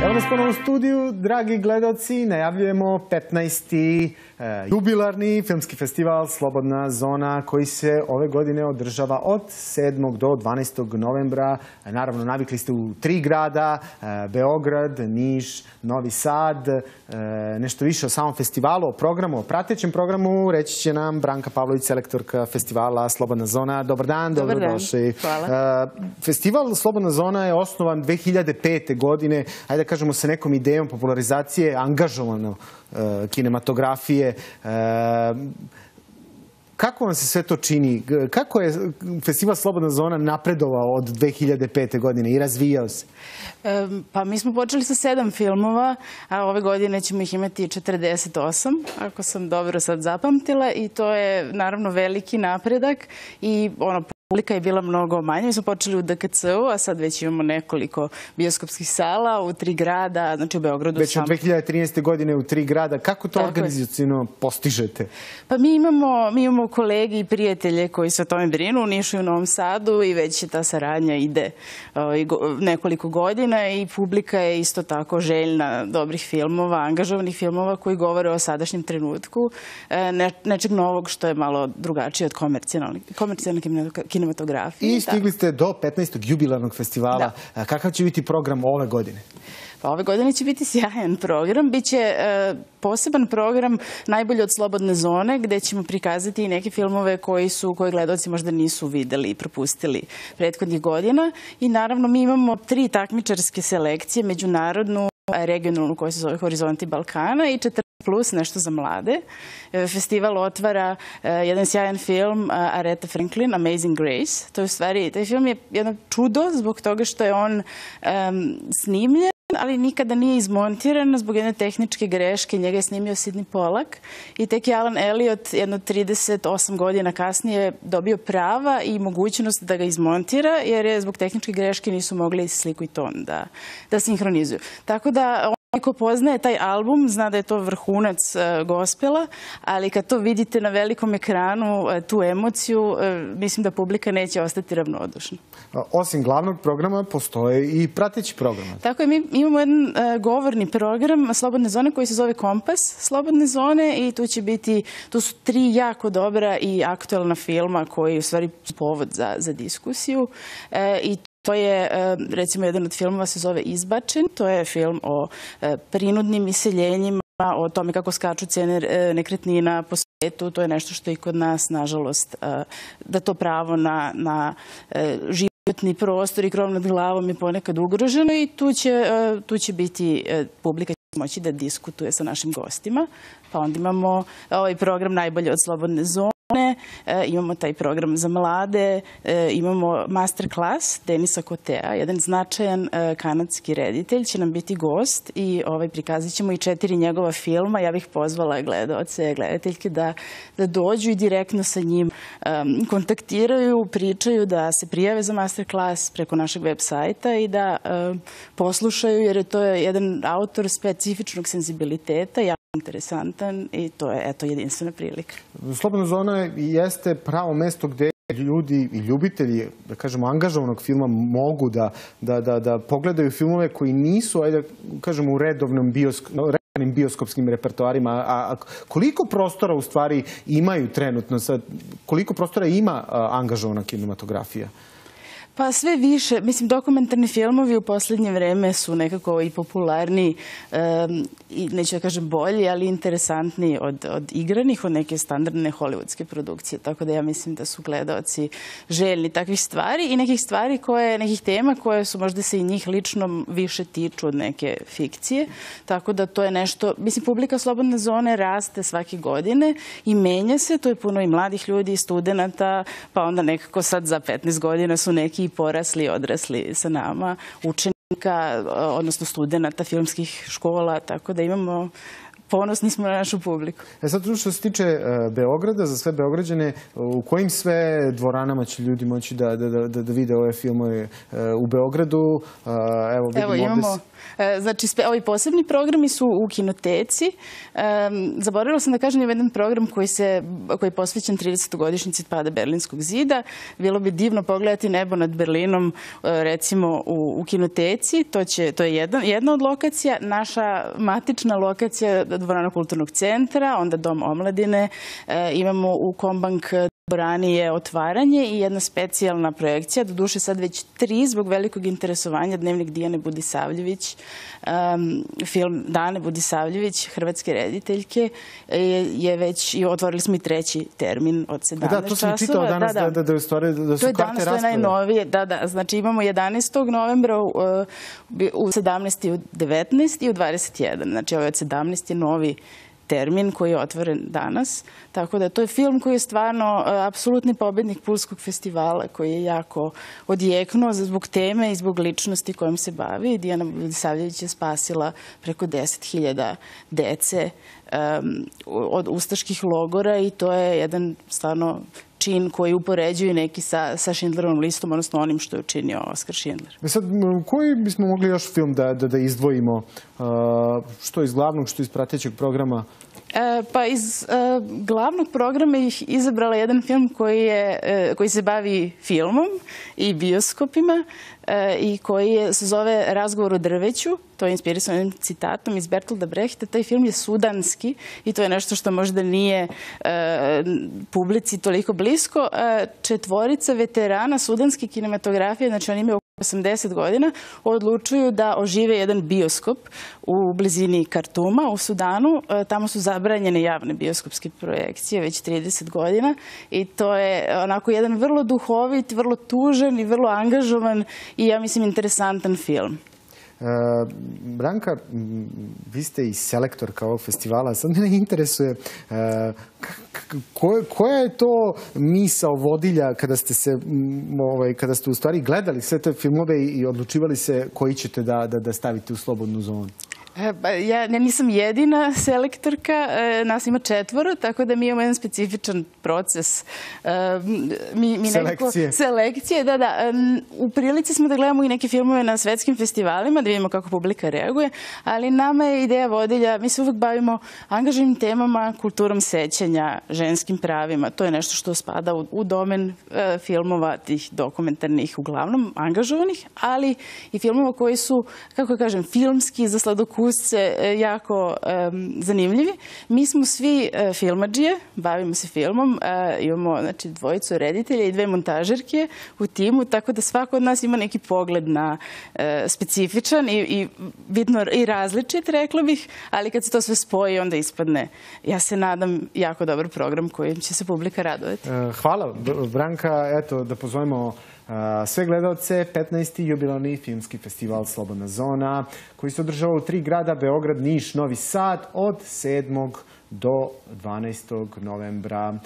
Evo nas ponovo u studiju, dragi gledaoci, najavljujemo 15. jubilarni filmski festival Slobodna zona koji se ove godine održava od 7. do 12. novembra. Naravno, navikli ste u 3 grada, Beograd, Niš, Novi Sad. Nešto više o samom festivalu, o programu, o pratećem programu reći će nam Branka Pavlović, selektorka festivala Slobodna zona. Dobar dan, dobrodošli. Hvala. Festival Slobodna zona je osnovan 2005. godine, ajde da kažemo sa nekom idejom popularizacije angažovane kinematografije. Kako vam se sve to čini? Kako je festival Slobodna zona napredovao od 2005. godine i razvijao se? Pa mi smo počeli sa 7 filmova, a ove godine ćemo ih imati 48, ako sam dobro sad zapamtila, i to je naravno veliki napredak i publika je bila mnogo manja. Mi smo počeli u DKC-u, a sad već imamo nekoliko bioskopskih sala u 3 grada, znači u Beogradu. Već od 2013. godine u 3 grada. Kako to organizaciono postižete? Pa mi imamo kolege i prijatelje koji se o tome brinu u Nišu i u Novom Sadu i već ta saradnja ide nekoliko godina i publika je isto tako željna dobrih filmova, angažovanih filmova koji govore o sadašnjem trenutku, nečeg novog što je malo drugačije od komercijalne kinematografije. I stigli ste do 15. jubilarnog festivala. Kakav će biti program ove godine? Pa ove godine će biti sjajan program. Biće poseban program Najbolje od slobodne zone, gde ćemo prikazati i neke filmove koje gledaoci možda nisu videli i propustili prethodnih godina. I naravno mi imamo 3 takmičarske selekcije, međunarodnu, regionalnu koja se zove Horizonti Balkana i 14 plus, nešto za mlade. Festival otvara jedan sjajan film Aretha Franklin, Amazing Grace. To je u stvari, taj film je jedno čudo zbog toga što je on snimljen, ali nikada nije izmontiran zbog jedne tehničke greške. Njega je snimio Sidney Pollack i tek je Alan Elliot jedno 38 godina kasnije dobio prava i mogućnost da ga izmontira, jer je zbog tehničke greške nisu mogli sliku i ton da sinhronizuju. Tako da ko poznaje taj album zna da je to vrhunac gospela, ali kad to vidite na velikom ekranu, tu emociju, mislim da publika neće ostati ravnodušna. Osim glavnog programa, postoje i prateći program. Tako je, mi imamo jedan govorni program Slobodne zone koji se zove Kompas Slobodne zone i tu su 3 jako dobra i aktuelna filma koji u stvari su povod za diskusiju i to je, recimo, jedan od filmova se zove Izbačen. To je film o prinudnim iseljenjima, o tome kako skaču cene nekretnina po svetu. To je nešto što i kod nas, nažalost, da to pravo na životni prostor i krov nad glavom je ponekad ugroženo i tu će biti publika će moći da diskutuje sa našim gostima. Pa onda imamo ovaj program Najbolje od slobodne zone. Imamo taj program za mlade, imamo masterclass Denisa Kotea, jedan značajan kanadski reditelj će nam biti gost i prikazat ćemo i 4 njegova filma. Ja bih pozvala gledaoce, gledateljke da dođu i direktno sa njim kontaktiraju, pričaju, da se prijave za masterclass preko našeg web sajta i da poslušaju, jer to je jedan autor specifičnog senzibiliteta, interesantan i to je, eto, jedinstvena prilika. Slobodna zona jeste pravo mesto gde ljudi i ljubitelji, da kažemo, angažovanog filma mogu da pogledaju filmove koji nisu, ajde da kažemo, u redovnim bioskopskim repertoarima. A koliko prostora u stvari imaju trenutno, koliko prostora ima angažovana kinematografija? Pa sve više, mislim, dokumentarni filmovi u posljednje vreme su nekako i popularniji i neću da kažem bolji, ali interesantniji od igranih, od neke standardne hollywoodske produkcije. Tako da ja mislim da su gledaoci željni takvih stvari i nekih tema koje su možda se i njih lično više tiču od neke fikcije. Tako da to je nešto, mislim, publika Slobodne zone raste svake godine i menja se. To je puno i mladih ljudi, i studenata, pa onda nekako sad za 15 godina su neki porasli, odrasli sa nama, učenika, odnosno studenata filmskih škola, tako da imamo, ponosni smo na našu publiku. Sad, što se tiče Beograda, za sve Beograđane, u kojim sve dvoranama će ljudi moći da vide ove filmove u Beogradu? Evo, imamo Znači, ovi posebni programi su u kinoteci. Zaboravila sam da kažem jedan program koji je posvećen 30. godišnjici pada Berlinskog zida. Bilo bi divno pogledati Nebo nad Berlinom, recimo, u kinoteci. To je jedna od lokacija. Naša matična lokacija Dvorana kulturnog centra, onda Dom omladine. Imamo u Kombank dvorani je otvaranje i jedna specijalna projekcija, doduše sad već 3 zbog velikog interesovanja, Dnevnik Dijane Budisavljević, film Dane Budisavljević, hrvatske rediteljke, je već, i otvorili smo i 3. termin od 17 časova. Da, to sam čitao danas da su karte rasprave. To je najnovije, da. Znači imamo 11. novembra u 17. i u 19. i u 21. Znači ovo je od 17. novi termin koji je otvoren danas. Tako da to je film koji je stvarno apsolutni pobednik Pulskog festivala, koji je jako odjeknuo zbog teme i zbog ličnosti kojom se bavi. Dijana Budisavljević je spasila preko 10.000 dece od ustaških logora i to je jedan stvarno čin koji upoređuju neki sa Schindlerovom listom, odnosno onim što je učinio Oskar Schindler. Sad, koji bismo mogli još film da izdvojimo, što iz glavnog, što iz pratećeg programa? Pa iz glavnog programa ih izabrala jedan film koji se bavi filmom i bioskopima i koji se zove Razgovor o drveću. To je inspirisano jednim citatom iz Bertolda Brehta. Taj film je sudanski i to je nešto što možda nije publici toliko blisko. 4 veterana sudanske kinematografije, znači oni imaju oko 80 godina, odlučuju da ožive jedan bioskop u blizini Kartuma u Sudanu. Tamo su zabranjene javne bioskopske projekcije već 30 godina i to je onako jedan vrlo duhovit, vrlo tužan i vrlo angažovan i ja mislim interesantan film. Branka, vi ste i selektorka ovog festivala. Sad mene interesuje koja je to misao vodilja kada ste u stvari gledali sve te filmove i odlučivali se koji ćete da stavite u slobodnu zonu? Ja nisam jedina selektorka, nas ima 4, tako da mi imamo jedan specifičan proces selekcije. Da. U prilici smo da gledamo i neke filmove na svetskim festivalima, da vidimo kako publika reaguje, ali nama je ideja vodilja, mi se uvek bavimo angažnim temama, kulturom sećanja, ženskim pravima. To je nešto što spada u domen filmova, tih dokumentarnih, uglavnom angažovanih, ali i filmova koji su, kako kažem, filmski, za sladokusce, jako zanimljivi. Mi smo svi filmadžije, bavimo se filmom, imamo 2 reditelja i 2 montažerke u timu, tako da svako od nas ima neki pogled na specifičan i bitno i različit, rekla bih, ali kad se to sve spoji, onda ispadne, ja se nadam, jako dobar program kojim će se publika radovati. Hvala, Branka. Eto, da pozovemo sve gledalce, 15. jubilarni filmski festival Slobodna zona, koji se održava u 3 grada, Beograd, Niš, Novi Sad, od 7. do 12. novembra.